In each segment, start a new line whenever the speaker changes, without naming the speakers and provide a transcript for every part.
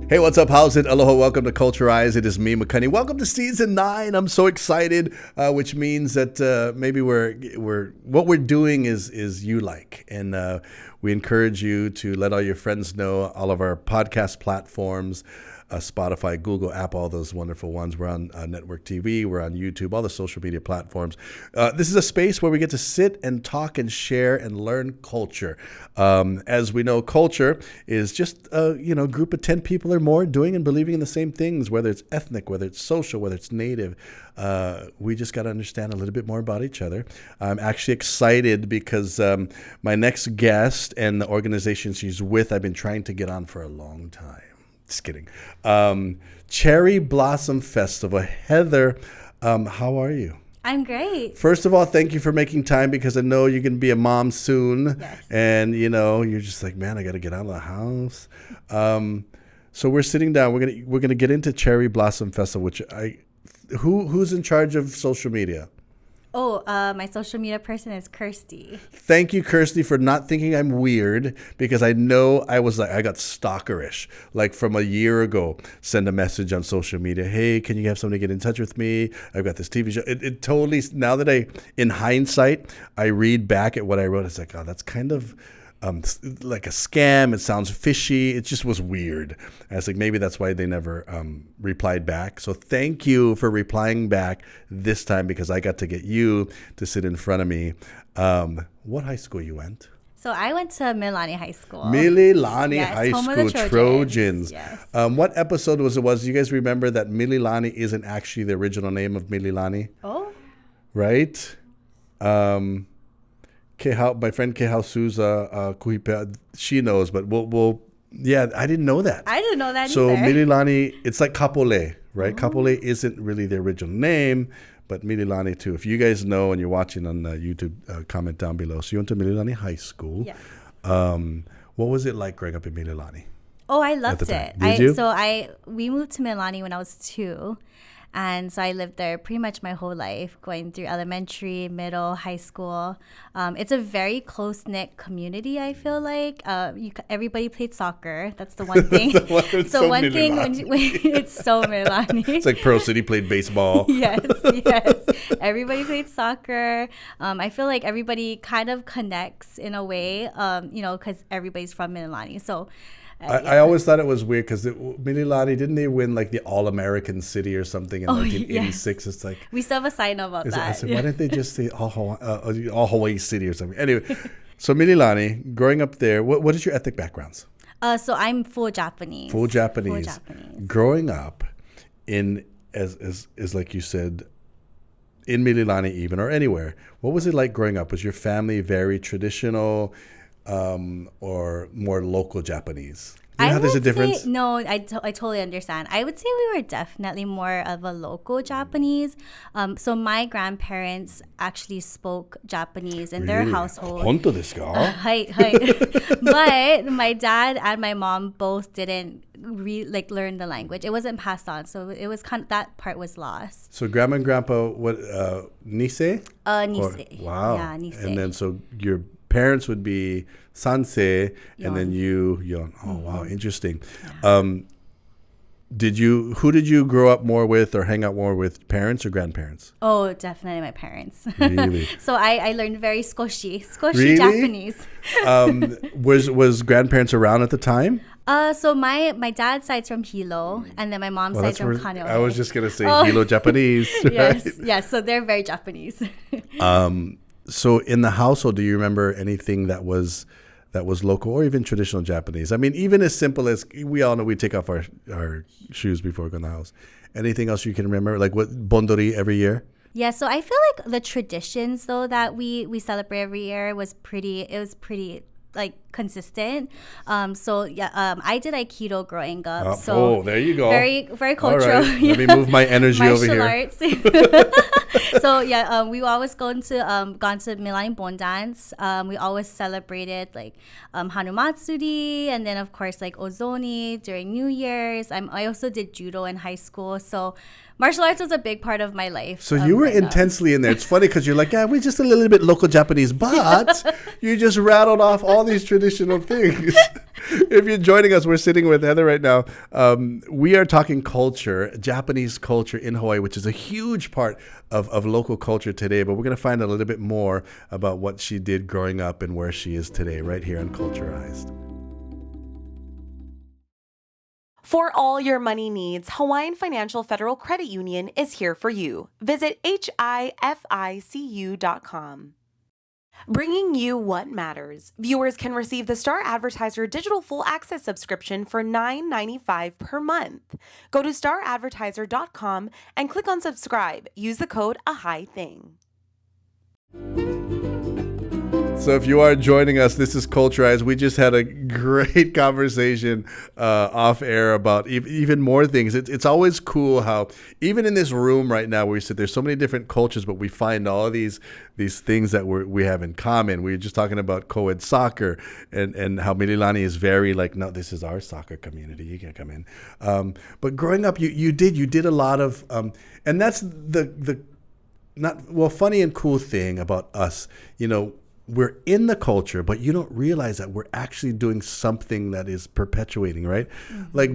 Hey, what's up? How's it? Aloha. Welcome to Culturize. It is me, McCunny. Welcome to season 9. I'm so excited, which means that maybe what we're doing is you like, and we encourage you to let all your friends know. All of our podcast platforms, Spotify, Google, Apple, all those wonderful ones. We're on network TV. We're on YouTube, all the social media platforms. This is a space where we get to sit and talk and share and learn culture. As we know, culture is just a group of 10 people or more doing and believing in the same things, whether it's ethnic, whether it's social, whether it's native. We just got to understand a little bit more about each other. I'm actually excited because my next guest and the organization she's with, I've been trying to get on for a long time. Just kidding. Cherry Blossom Festival. Heather, how are you?
I'm great.
First of all, thank you for making time, because I know you're going to be a mom soon.
Yes.
And, you're just like, man, I got to get out of the house. So we're sitting down. We're gonna get into Cherry Blossom Festival, which who's in charge of social media?
Oh, my social media person is Kirsty.
Thank you, Kirsty, for not thinking I'm weird, because I know I got stalkerish. Like from a year ago, send a message on social media. Hey, can you have somebody get in touch with me? I've got this TV show. It totally, now that in hindsight, I read back at what I wrote, it's like, oh, that's kind of like a scam. It sounds fishy. It just was weird. I was like, maybe that's why they never replied back. So thank you for replying back this time, because I got to get you to sit in front of me. What high school you went?
So I went to Mililani High School.
Mililani
yes,
High
home
School,
of the
Trojans.
Yes.
What episode was it? Do you guys remember that Mililani isn't actually the original name of Mililani?
Oh.
Right? My friend Kehao Souza, she knows, but yeah, I didn't know that.
I didn't know that
so
either.
Mililani, it's like Kapolei, right? Kapolei isn't really the original name, but Mililani too. If you guys know and you're watching on YouTube, comment down below. So you went to Mililani High School.
Yes.
What was it like growing up in Mililani?
Oh, I loved it.
Did you?
So we moved to Mililani when I was 2. And so I lived there pretty much my whole life, going through elementary, middle, high school. It's a very close-knit community, I feel like. Everybody played soccer. That's the one thing. So one thing, when it's so Mililani.
It's like Pearl City played baseball.
Yes. Everybody played soccer. I feel like everybody kind of connects in a way, because everybody's from Mililani. So
I always thought it was weird because Mililani, didn't they win like the All-American City or something in 1986? Yes. It's like,
we still have a sign about that.
I said, why didn't they just say All Hawaii City or something? Anyway, so Mililani, growing up there, what is your ethnic backgrounds?
So I'm full Japanese.
Full Japanese. Growing up in, as like you said, in Mililani even, or anywhere, what was it like growing up? Was your family very traditional? Or more local Japanese? You know how there's a difference?
No, I totally understand. I would say we were definitely more of a local Japanese. So my grandparents actually spoke Japanese in their household.
Honto desu ka?
But my dad and my mom both didn't learn the language. It wasn't passed on, so it was that part was lost.
So grandma and grandpa, what Nisei?
Nisei.
Wow.
Yeah, Nisei.
And then so your parents would be Sansei, and then you Yon. Oh, wow, interesting. Yeah. Who did you grow up more with or hang out more with, parents or grandparents?
Oh, definitely my parents.
Really?
So I learned very skoshi
really?
Japanese.
Was grandparents around at the time?
So my dad's side's from Hilo, and then my mom's side's from Kaneohe.
I was just gonna say Hilo Japanese. Right?
Yes. So they're very Japanese.
So in the household, do you remember anything that was local or even traditional Japanese? I mean, even as simple as, we all know we take off our shoes before we go in the house. Anything else you can remember? Like what, bondori every year?
Yeah, so I feel like the traditions, though, that we celebrate every year was pretty like consistent. I did Aikido growing up.
There you go.
Very, very cultural.
All right. Let me move my energy over here.
Arts. So we always gone to Mililani Bon Dance. We always celebrated like Hanumatsuri, and then of course like Ozoni during New Year's. I also did judo in high school, so martial arts was a big part of my life.
So you were intensely in there. It's funny because you're like, yeah, we're just a little bit local Japanese, but you just rattled off all these traditional things. If you're joining us, we're sitting with Heather right now. We are talking culture, Japanese culture in Hawaii, which is a huge part of local culture today. But we're going to find out a little bit more about what she did growing up and where she is today, right here on Culturized.
For all your money needs, Hawaiian Financial Federal Credit Union is here for you. Visit hificu.com. Bringing you what matters. Viewers can receive the Star Advertiser Digital Full Access subscription for $9.95 per month. Go to staradvertiser.com and click on subscribe. Use the code AHAITHING.
So if you are joining us, this is Culturized. We just had a great conversation off air about even more things. It's always cool how even in this room right now where we sit, there's so many different cultures, but we find all these things that we have in common. We were just talking about co-ed soccer and how Mililani is very like, no, this is our soccer community. You can't come in. But growing up, you did a lot of, and that's the funny and cool thing about us, we're in the culture, but you don't realize that we're actually doing something that is perpetuating, right? Mm-hmm. Like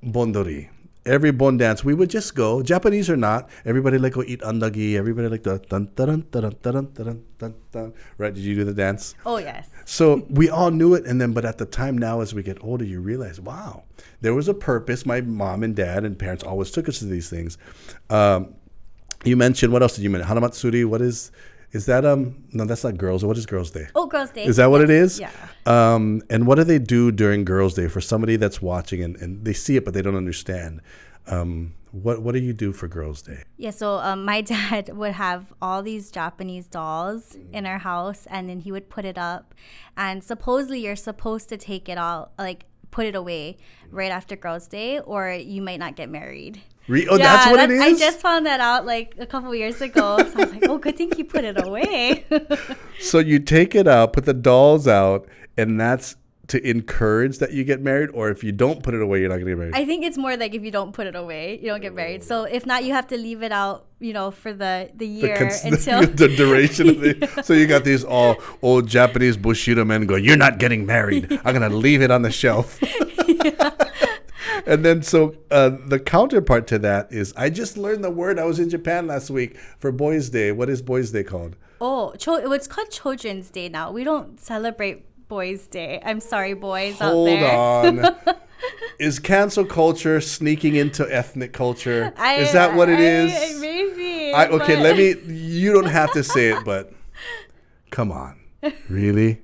bondori. Every bon dance, we would just go, Japanese or not, everybody like go eat andagi, everybody like the dun dun dun dun dun dun dun. Right? Did you do the dance?
Oh, yes.
So we all knew it, but at the time now as we get older, you realize, wow, there was a purpose. My mom and dad and parents always took us to these things. You mentioned, what else did you mention? Hanamatsuri, what is that, no, that's not Girls. What is Girls' Day?
Oh, Girls' Day.
Is that what it is?
Yeah.
And what do they do during Girls' Day for somebody that's watching and they see it, but they don't understand? What do you do for Girls' Day?
Yeah, so my dad would have all these Japanese dolls in our house, and then he would put it up. And supposedly you're supposed to take it out, like put it away right after Girls' Day, or you might not get married.
That's what it is?
I just found that out like a couple of years ago. So I was like, oh, good thing he put it away.
So you take it out, put the dolls out, and that's to encourage that you get married? Or if you don't put it away, you're not going to get married?
I think it's more like if you don't put it away, you don't get married. So if not, you have to leave it out, for the year until...
the duration of it. So you got these all old Japanese Bushido men going, you're not getting married. I'm going to leave it on the shelf.
Yeah.
And then the counterpart to that is, I just learned the word. I was in Japan last week for Boys' Day. What is Boys' Day called?
Oh, it's called Children's Day now. We don't celebrate Boys' Day. I'm sorry, boys out there.
Hold on. Is cancel culture sneaking into ethnic culture? Is that what it is?
Maybe.
You don't have to say it, but come on. Really?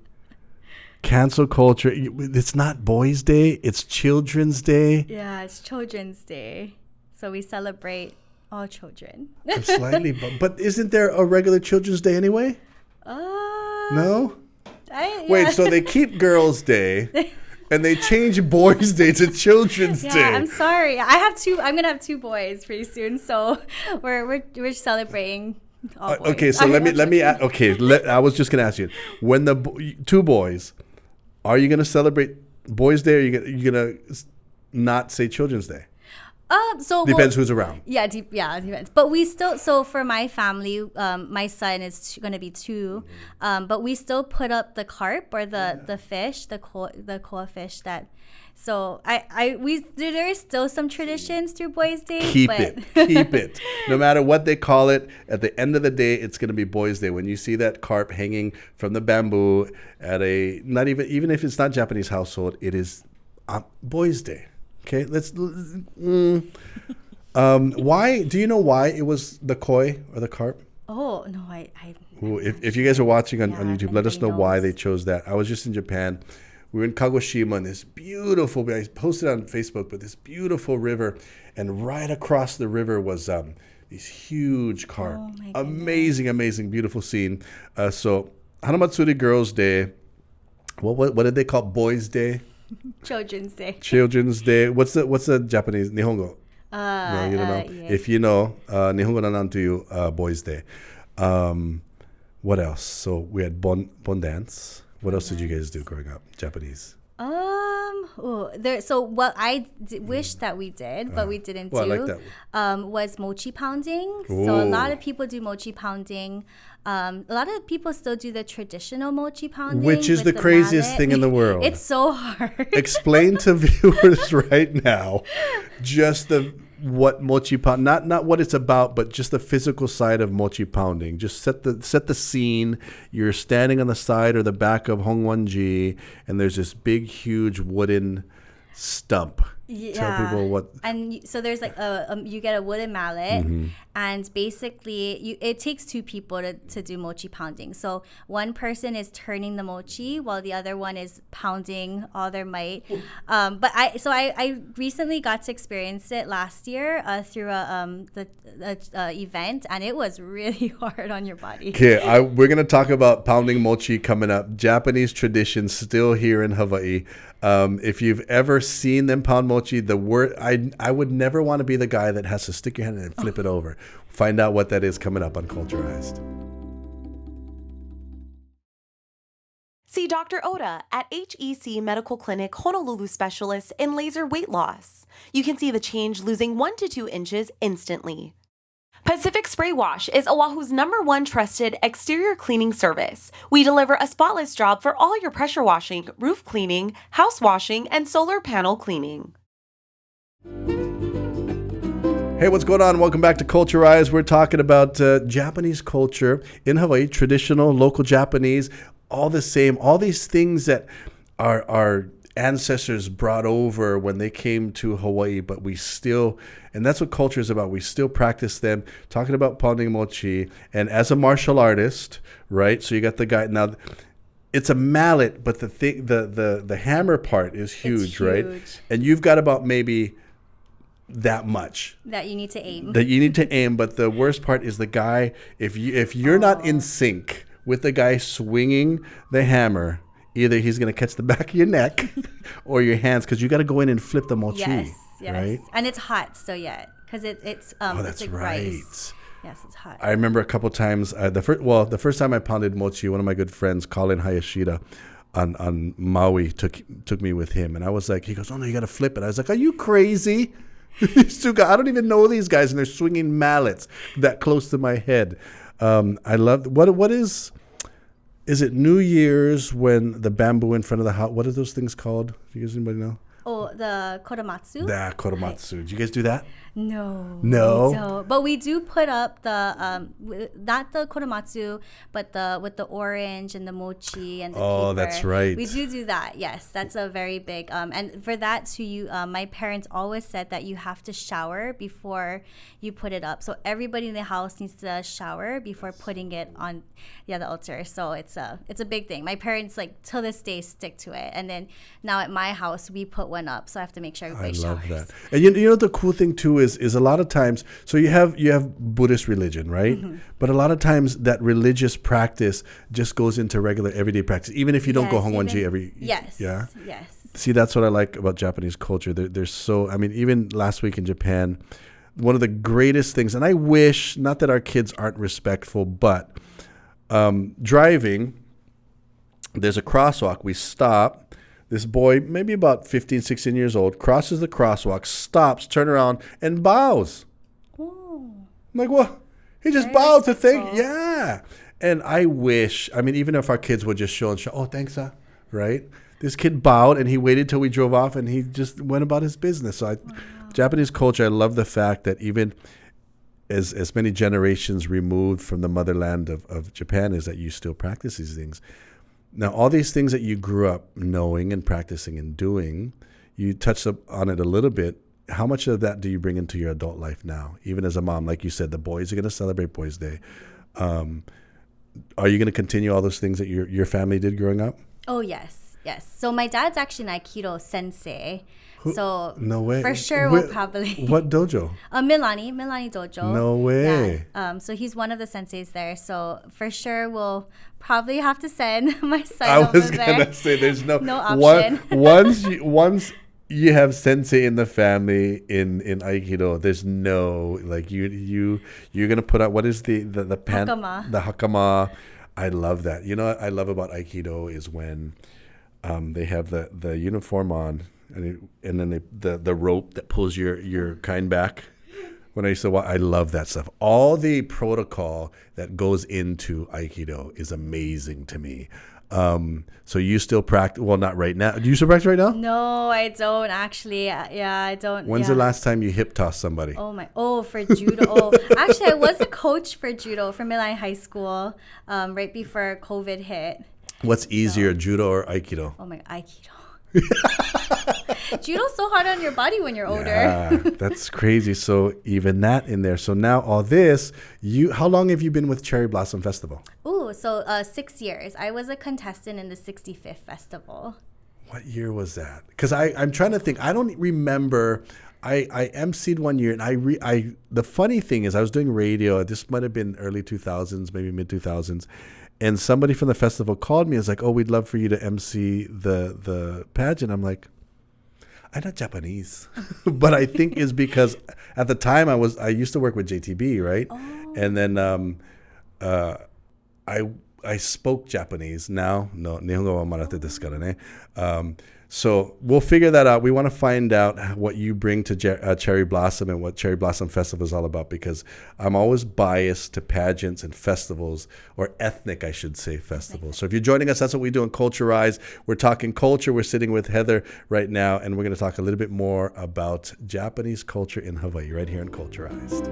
Cancel culture. It's not Boys' Day. It's Children's Day.
Yeah, it's Children's Day. So we celebrate all children.
I'm slightly, but isn't there a regular Children's Day anyway? No? Wait, so they keep Girls' Day and they change Boys' Day to Children's Day.
I'm sorry. I'm gonna have two boys pretty soon, so we're celebrating all boys.
Okay, so let me. I was just gonna ask you, when the two boys, are you gonna celebrate Boys' Day, or are you gonna not say Children's Day? Depends who's around.
Yeah, it depends. But we still, so for my family, my son is going to be 2, but we still put up the carp or the fish, the koa fish that. So there is still some traditions through Boys' Day.
Keep it. No matter what they call it, at the end of the day, it's going to be Boys' Day. When you see that carp hanging from the bamboo at even if it's not Japanese household, it is Boys' Day. Okay, why? Do you know why it was the koi or the carp?
Oh, no, I
if you guys are watching on YouTube, let us know why they chose that. I was just in Japan. We were in Kagoshima, and this beautiful, I posted on Facebook, but this beautiful river, and right across the river was these huge carp. Oh my goodness. Amazing, beautiful scene. So Hanamatsuri Girls' Day. What did they call Boys' Day?
Children's Day.
What's the Japanese Nihongo? No, you don't know. Yeah. If you know, Nihongo nanan to you, Boys' Day. What else? So we had bon dance. What else did you guys do growing up? Japanese.
So what I wish that we did, but we didn't
Well, I
do,
like that.
was mochi pounding. So a lot of people do mochi pounding. A lot of people still do the traditional mochi pounding,
Which is
with
the craziest
mallet.
thing in the world.
It's so hard.
Explain to viewers right now just what mochi pound, not what it's about, but just the physical side of mochi pounding. Just set the scene. You're standing on the side or the back of Hongwanji, and there's this big, huge wooden stump. Tell people what.
And so there's like you get a wooden mallet, and basically it takes two people to do mochi pounding. So one person is turning the mochi while the other one is pounding all their might. But I recently got to experience it last year through the event, and it was really hard on your body.
Okay, we're gonna talk about pounding mochi coming up. Japanese traditions still here in Hawaii. If you've ever seen them pound mochi, I would never want to be the guy that has to stick your hand in and flip it over. Find out what that is coming up on Culturized.
See Dr. Oda at HEC Medical Clinic Honolulu Specialist in laser weight loss. You can see the change losing 1 to 2 inches instantly. Pacific Spray Wash is Oahu's #1 trusted exterior cleaning service. We deliver a spotless job for all your pressure washing, roof cleaning, house washing, and solar panel cleaning.
Hey, what's going on? Welcome back to Culturized. We're talking about Japanese culture in Hawaii, traditional, local Japanese, all the same, all these things that our ancestors brought over when they came to Hawaii, but we still, and that's what culture is about. We still practice them. Talking about pounding mochi, and as a martial artist, right? So you got the guy now. It's a mallet, but the hammer part is huge, right? And you've got about maybe that much
that you need to aim.
But the worst part is the guy. If you're not in sync with the guy swinging the hammer, either he's going to catch the back of your neck or your hands, because you got to go in and flip the mochi.
Yes.
Right?
And it's hot, so because it's
that's
like
right.
rice. Yes, it's hot.
I remember a couple times. The first time I pounded mochi, one of my good friends, Colin Hayashida, on Maui, took me with him, and I was like, he goes, "Oh no, you got to flip it." I was like, "Are you crazy?" These two guys, I don't even know these guys, and they're swinging mallets that close to my head. I love what is. Is it New Year's when the bamboo in front of the house? What are those things called? Do you guys anybody know?
Oh, the kodomatsu.
The kodomatsu. Right. Do you guys do that?
No.
We
don't. But we do put up the not the kodomatsu, but with the orange and the mochi and the paper.
Oh, that's right.
We do that. Yes, that's a very big. And for that too, my parents always said that you have to shower before you put it up. So everybody in the house needs to shower before putting it on the altar. So it's a big thing. My parents till this day stick to it. And then now at my house we put one up, so I have to make sure everybody showers. I love that.
And you know the cool thing too is a lot of times, so you have Buddhist religion, right? Mm-hmm. But a lot of times that religious practice just goes into regular everyday practice, even if you don't go Hongwanji every.
Yes.
Yeah.
Yes.
See, that's what I like about Japanese culture. They're so. I mean, even last week in Japan, one of the greatest things, and I wish, not that our kids aren't respectful, but driving, there's a crosswalk. We stop. This boy, maybe about 15, 16 years old, crosses the crosswalk, stops, turns around, and bows.
Ooh.
I'm like, what? He just bowed to thank. Yeah. And I wish, even if our kids would just show, oh, thanks, right? This kid bowed, and he waited till we drove off, and he just went about his business. So Japanese culture, I love the fact that even as many generations removed from the motherland of Japan is that you still practice these things. Now, all these things that you grew up knowing and practicing and doing, you touched on it a little bit. How much of that do you bring into your adult life now? Even as a mom, like you said, the boys are going to celebrate Boys Day. Are you going to continue all those things that your family did growing up?
Oh, yes. So my dad's actually an Aikido sensei. So
no way.
For sure we'll probably.
What dojo?
Milani Dojo.
No way.
Yeah. So he's one of the senseis there. So for sure we'll probably have to send my son
I was
over
gonna
there.
say there's no
option.
Once you have sensei in the family in Aikido, there's no you're gonna put out what is the
hakama.
The hakama. I love that. You know what I love about Aikido is when They have the uniform on, and then the rope that pulls your kind back. When I used to watch, I love that stuff. All the protocol that goes into Aikido is amazing to me. So you still practice? Well, not right now. Do you still practice right now?
No, I don't actually. Yeah, I don't.
When's the last time you hip tossed somebody?
For judo. Actually, I was a coach for judo for Milan High School, right before COVID hit.
What's easier, judo or Aikido?
Oh my, Aikido. Judo's so hard on your body when you're older.
Yeah, that's crazy. So even that in there. So now all this, how long have you been with Cherry Blossom Festival?
6 years. I was a contestant in the 65th festival.
What year was that? Because I'm trying to think. I don't remember. I emceed one year, and the funny thing is I was doing radio. This might have been early 2000s, maybe mid 2000s. And somebody from the festival called me and was like, "Oh, we'd love for you to MC the pageant." I'm like, "I'm not Japanese," but I think is because at the time I used to work with JTB, right? Oh. And then I spoke Japanese. Now, no, Nihongo wa marate desu kara ne. So we'll figure that out. We want to find out what you bring to Cherry Blossom and what Cherry Blossom Festival is all about, because I'm always biased to pageants and festivals, or ethnic, I should say, festivals. So if you're joining us, that's what we do on Culturize. We're talking culture. We're sitting with Heather right now, and we're going to talk a little bit more about Japanese culture in Hawaii right here on Culturized.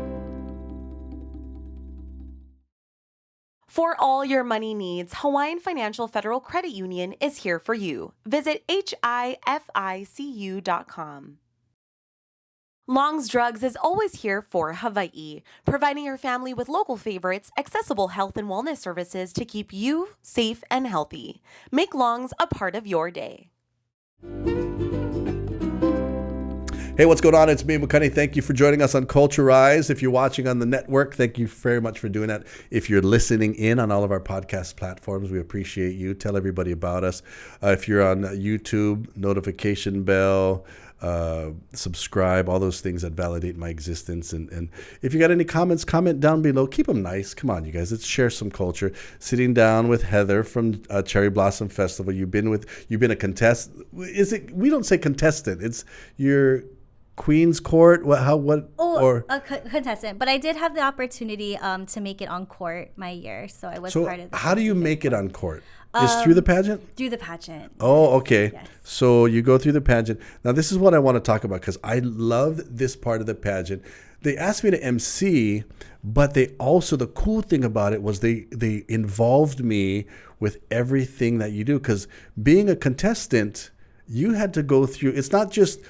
For all your money needs, Hawaiian Financial Federal Credit Union is here for you. Visit hificu.com. Long's Drugs is always here for Hawaii, providing your family with local favorites, accessible health and wellness services to keep you safe and healthy. Make Long's a part of your day.
Hey, what's going on? It's me, Makani. Thank you for joining us on Culturize. If you're watching on the network, thank you very much for doing that. If you're listening in on all of our podcast platforms, we appreciate you. Tell everybody about us. If you're on YouTube, notification bell, subscribe, all those things that validate my existence. And if you got any comments, comment down below. Keep them nice. Come on, you guys. Let's share some culture. Sitting down with Heather from Cherry Blossom Festival. You've been a contestant. We don't say contestant. It's your Queen's Court?
A contestant. But I did have the opportunity to make it on court my year, so I was part of the.
How do you make it on court? Is through the pageant?
Through the pageant.
Oh, okay.
Yes.
So you go through the pageant. Now, this is what I want to talk about, because I love this part of the pageant. They asked me to MC, but the cool thing about it was they involved me with everything that you do, because being a contestant, you had to go through, it's not just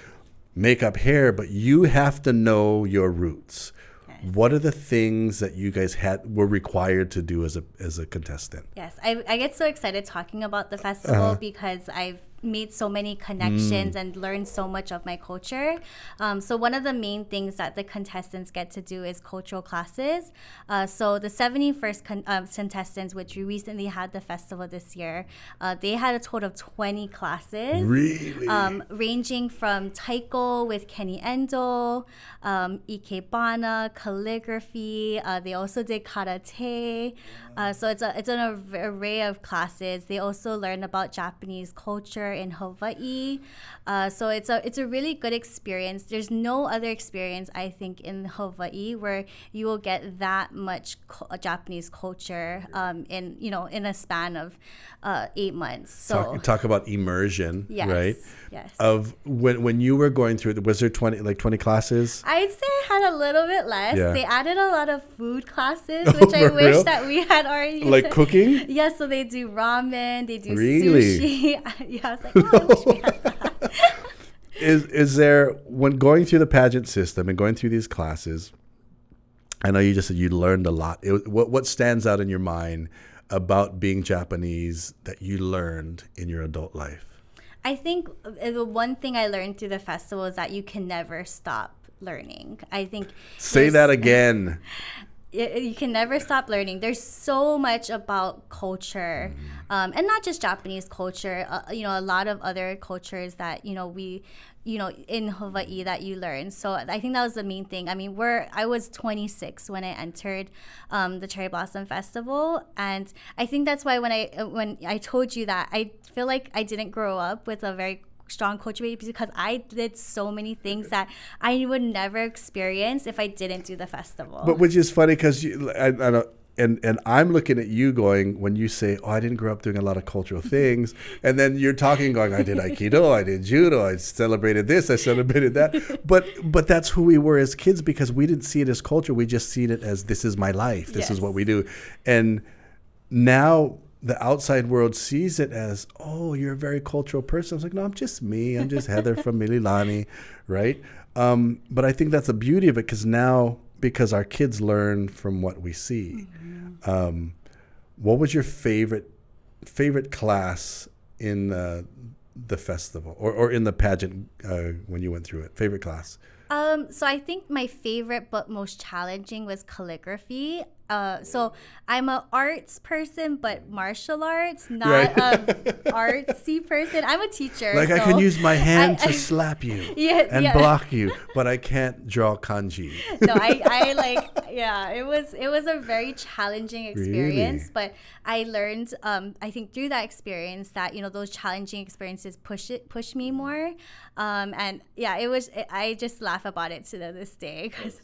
make up hair, but you have to know your roots. Yes. What are the things that you guys were required to do as a contestant? Yes,
I get so excited talking about the festival because I've made so many connections and learned so much of my culture. So one of the main things that the contestants get to do is cultural classes. So the 71st contestants, which we recently had the festival this year, they had a total of 20 classes.
Really?
Ranging from taiko with Kenny Endo, ikebana, calligraphy. They also did karate. So it's an array of classes. They also learn about Japanese culture in Hawaii. So it's a really good experience. There's no other experience, I think, in Hawaii where you will get that much Japanese culture in a span of 8 months. So
talk about immersion,
yes,
right?
Yes.
Of when you were going through it, was there 20 classes?
I'd say I had a little bit less.
Yeah.
They added a lot of food classes, which I wish that we had already.
Like cooking?
Yeah, so they do ramen, they do
really?
sushi. Yeah, I was like, oh, I wish we had that.
Is there, when going through the pageant system and going through these classes, I know you just said you learned a lot. What stands out in your mind about being Japanese that you learned in your adult life?
I think the one thing I learned through the festival is that you can never stop learning. I think
say that again.
you can never stop learning. There's so much about culture, and not just Japanese culture. A lot of other cultures that we, in Hawaii that you learn. So I think that was the main thing. I mean, I was 26 when I entered the Cherry Blossom Festival, and I think that's why when I told you that, I feel like I didn't grow up with a very strong culture because I did so many things that I would never experience if I didn't do the festival.
But which is funny because I know, and I'm looking at you going, when you say, I didn't grow up doing a lot of cultural things, and then you're talking going, I did Aikido, I did Judo, I celebrated this, I celebrated that. But that's who we were as kids because we didn't see it as culture. We just seen it as this is my life. This is what we do. And now the outside world sees it as, you're a very cultural person. I was like, no, I'm just me. I'm just Heather from Mililani, right? But I think that's the beauty of it because our kids learn from what we see. What was your favorite class in the festival or in the pageant when you went through it? Favorite class?
So I think my favorite but most challenging was calligraphy. So I'm an arts person, but martial arts, not artsy person. I'm a teacher.
I can use my hand to slap you and block you, but I can't draw kanji.
No, it was a very challenging experience,
Really?
but I learned, I think through that experience that, those challenging experiences push me more. I just laugh about it to this day because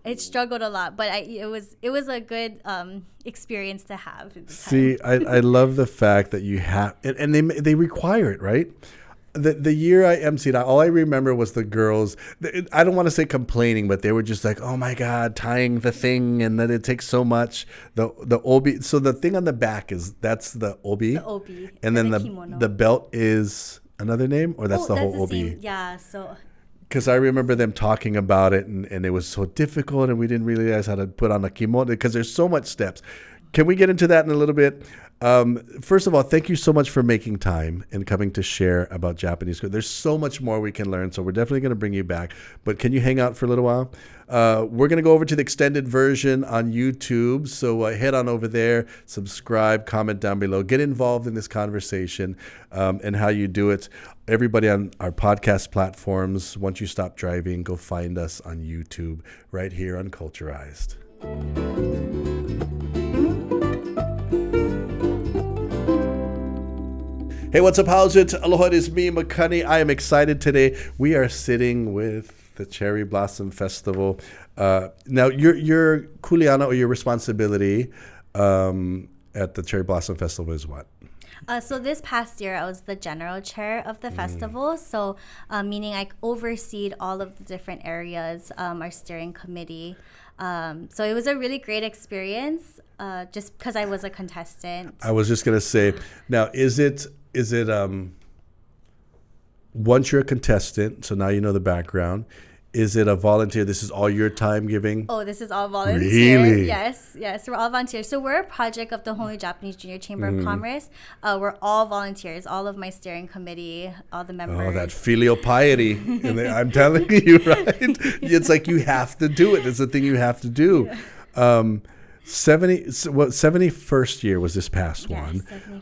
it struggled a lot, but it was a good experience to have.
See, I love the fact that you have, and they require it, right? The year I emceed, all I remember was the girls. I don't want to say complaining, but they were just like, "Oh my God, tying the thing, and that it takes so much." The obi. So the thing on the back that's the obi.
The obi,
and then
kimono.
The belt is another name, or that's the whole obi.
Same. Yeah. So.
Because I remember them talking about it, and it was so difficult, and we didn't realize how to put on a kimono because there's so much steps. Can we get into that in a little bit? First of all, thank you so much for making time and coming to share about Japanese. There's so much more we can learn, so we're definitely going to bring you back. But can you hang out for a little while? We're going to go over to the extended version on YouTube, so head on over there, subscribe, comment down below, get involved in this conversation and how you do it. Everybody on our podcast platforms, once you stop driving, go find us on YouTube right here on Culturized. Hey, what's up? How's it? Aloha, it is me, Makani. I am excited today. We are sitting with the Cherry Blossom Festival. Now, your kuleana or your responsibility at the Cherry Blossom Festival is what?
So this past year, I was the general chair of the festival. So meaning I overseed all of the different areas, our steering committee. So it was a really great experience just because I was a contestant.
I was just going to say, now, is it once you're a contestant, so now you know the background, is it a volunteer? This is all your time giving?
Oh, this is all volunteer.
Really?
Yes, we're all volunteers. So we're a project of the Honolulu Japanese Junior Chamber of Commerce. We're all volunteers, all of my steering committee, all the members.
Oh, that filial piety. And I'm telling you, right? It's like you have to do it. It's the thing you have to do. Yeah. 71st year was this past one.
71st.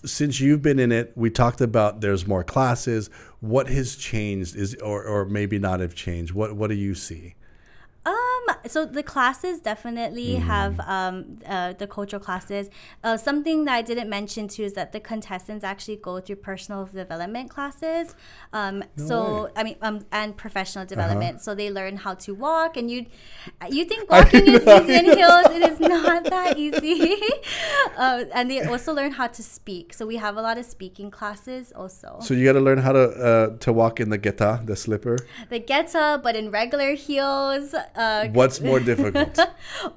Since you've been in it, we talked about there's more classes. What has changed or maybe not have changed? What do you see?
So the classes definitely have the cultural classes. Something that I didn't mention too is that the contestants actually go through personal development classes. And professional development. So they learn how to walk, and you think walking is easy in heels. It is not that easy. And they also learn how to speak. So we have a lot of speaking classes also.
So you got to learn how to walk in the geta, the slipper.
The geta, but in regular heels.
What's more difficult?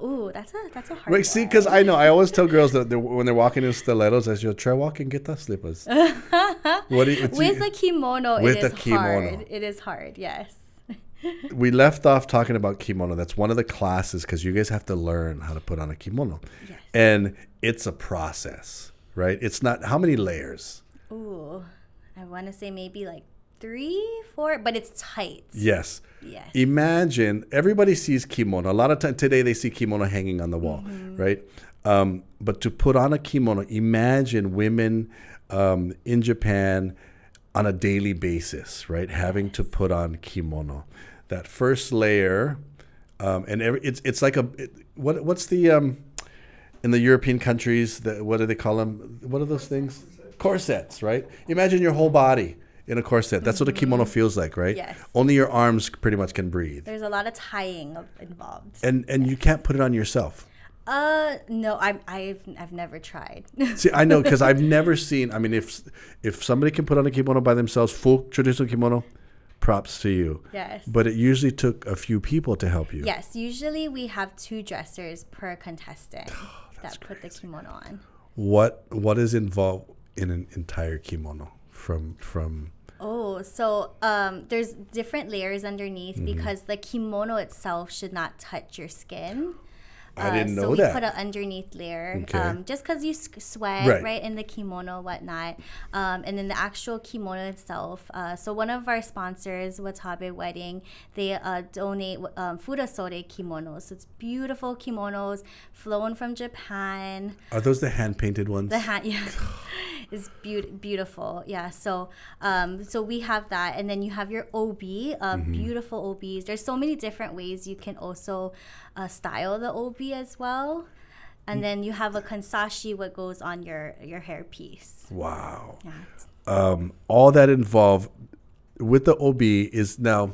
Ooh, that's a hard
one. See, because I know I always tell girls that when they're walking in stilettos, I say, try walking geta slippers.
With a kimono, hard. It is hard, yes.
We left off talking about kimono. That's one of the classes because you guys have to learn how to put on a kimono.
Yes.
And it's a process, right? It's not, how many layers?
Ooh, I want to say maybe like 3, 4, but it's tight.
Yes.
Yes.
Imagine, everybody sees kimono. A lot of time today they see kimono hanging on the wall, right? But to put on a kimono, imagine women in Japan on a daily basis, right? Having to put on kimono. That first layer, it's like what's the in the European countries, what do they call them? What are those things? Corsets, right? Imagine your whole body in a corset. That's what a kimono feels like, right?
Yes.
Only your arms pretty much can breathe.
There's a lot of tying involved.
And you can't put it on yourself.
No, I've never tried.
See, I know, because I've never seen. I mean, if somebody can put on a kimono by themselves, full traditional kimono, props to you.
Yes.
But it usually took a few people to help you.
Yes, usually we have 2 dressers per contestant that put the kimono on.
What is involved in an entire kimono from?
Oh, so there's different layers underneath because the kimono itself should not touch your skin.
I didn't know
so we
that.
put an underneath layer,
Okay.
just because you sweat,
Right.
right, in the kimono, whatnot. And then the actual kimono itself. So one of our sponsors, Watabe Wedding, they donate furasore kimonos. So it's beautiful kimonos flown from Japan.
Are those the hand-painted ones?
The hat, yeah, it's beautiful. Yeah, so we have that, and then you have your obi, beautiful obis. There's so many different ways you can also style the obi as well, and then you have a kansashi, what goes on your hairpiece.
Wow.
Yeah.
All that involved with the obi is now.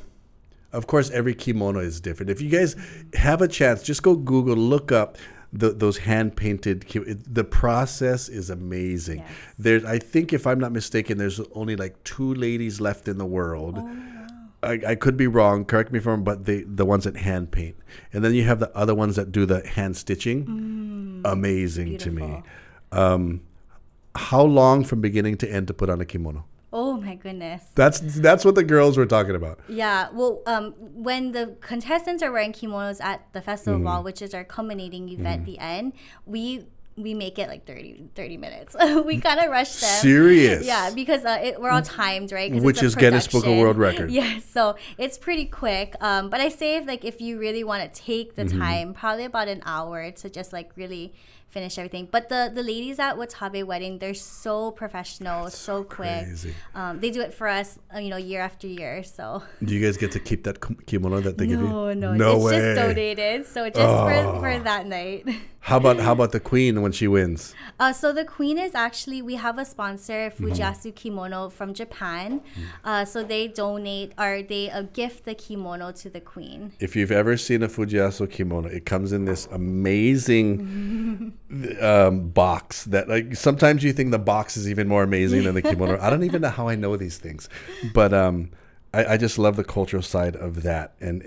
Of course, every kimono is different. If you guys have a chance, just go Google, look up those hand-painted. The process is amazing.
Yes.
I think, if I'm not mistaken, there's only like 2 ladies left in the world.
Oh, wow.
I could be wrong. Correct me if I'm wrong, but the ones that hand paint, and then you have the other ones that do the hand stitching. Amazing
Beautiful.
to me. How long from beginning to end to put on a kimono?
Oh my goodness.
That's what the girls were talking about.
Yeah, well, when the contestants are wearing kimonos at the festival, which is our culminating event, the end, we make it like 30 minutes. We kind of rush them.
Serious?
Yeah, because we're all timed, right? 'Cause
Which
it's a
is Guinness Book of
production.
World Record.
Yeah, so it's pretty quick. But I say if you really want to take the time, probably about an hour to just like really finish everything. But the ladies at Watabe Wedding, they're so professional, so quick.
Crazy.
They do it for us, year after year. So
Do you guys get to keep that kimono that they give you?
no, it's
way.
just donated. So just for that night.
How about the queen when she wins?
So the queen is actually, we have a sponsor, Fujiyasu Kimono from Japan. So they donate, or they gift the kimono to the queen.
If you've ever seen a Fujiyasu kimono, it comes in this amazing box that, like, sometimes you think the box is even more amazing than the kimono. I don't even know how I know these things, but I just love the cultural side of that. And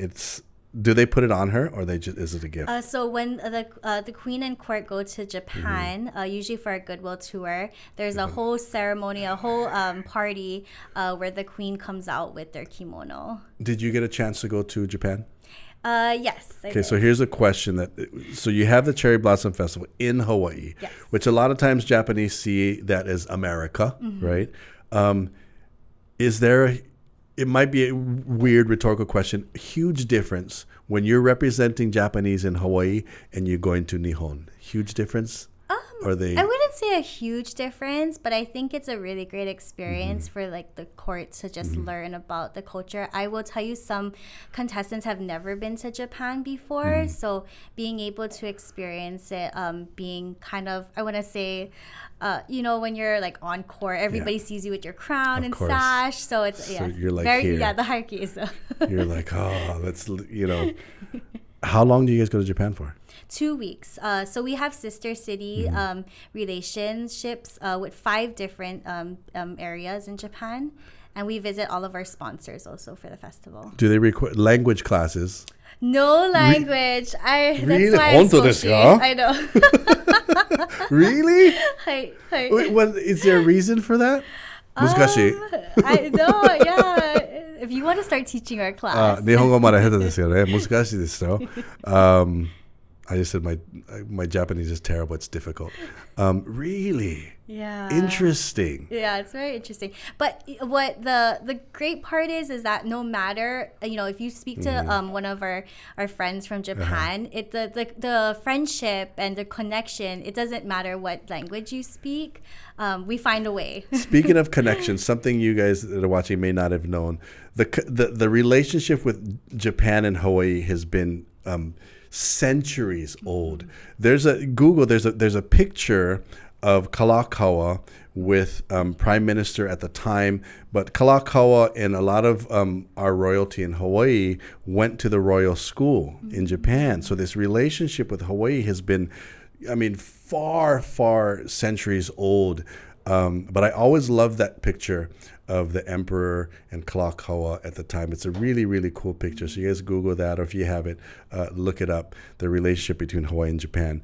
do they put it on her, or is it a gift?
So when the queen and court go to Japan, usually for a goodwill tour, there's a whole ceremony, a whole party where the queen comes out with their kimono.
Did you get a chance to go to Japan?
Yes. I
Okay,
did.
so here's a question so you have the Cherry Blossom Festival in Hawaii,
Yes.
which a lot of times Japanese see that as America, right? Is there, it might be a weird rhetorical question, huge difference when you're representing Japanese in Hawaii and you're going to Nihon? Huge difference? Are they?
I wouldn't say a huge difference, but I think it's a really great experience for like the court to just learn about the culture. I will tell you, some contestants have never been to Japan before, so being able to experience it, being kind of, I want to say, when you're like on court, everybody sees you with your crown
Of
and
course.
sash, so it's
So you're like
very
here.
the hierarchy. So
You're like, let's, How long do you guys go to Japan for?
2 weeks. So we have sister city relationships with 5 different areas in Japan. And we visit all of our sponsors also for the festival.
Do they require language classes?
No language.
Really?
That's why I
Honto desu ka?
I know.
Really?
Hi.
Wait, is there a reason for that? 難しい。
I know, yeah. If you want to start teaching our class.
日本語まだ下手ですよね。難しいですよ。I just said my Japanese is terrible. It's difficult. Really?
Yeah.
Interesting.
Yeah, it's very interesting. But what the great part is that no matter, if you speak to one of our friends from Japan, the friendship and the connection, it doesn't matter what language you speak. We find a way.
Speaking of connections, something you guys that are watching may not have known, the relationship with Japan and Hawaii has been centuries old. There's a picture of Kalakaua with Prime Minister at the time, but Kalakaua and a lot of our royalty in Hawaii went to the royal school in Japan. So this relationship with Hawaii has been, far, far centuries old. But I always loved that picture of the emperor and Kalakaua at the time. It's a really, really cool picture. So you guys Google that, or if you have it, look it up, the relationship between Hawaii and Japan.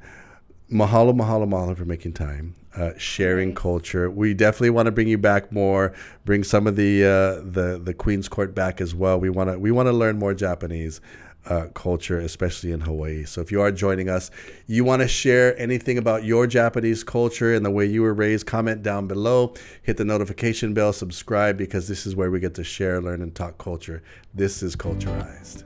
Mahalo, mahalo, mahalo for making time, sharing culture. We definitely want to bring you back more, bring some of the Queen's Court back as well. We want to learn more Japanese culture, especially in Hawaii. So if you are joining us, you want to share anything about your Japanese culture and the way you were raised, comment down below, hit the notification bell, subscribe, because this is where we get to share, learn, and talk culture. This is Culturized.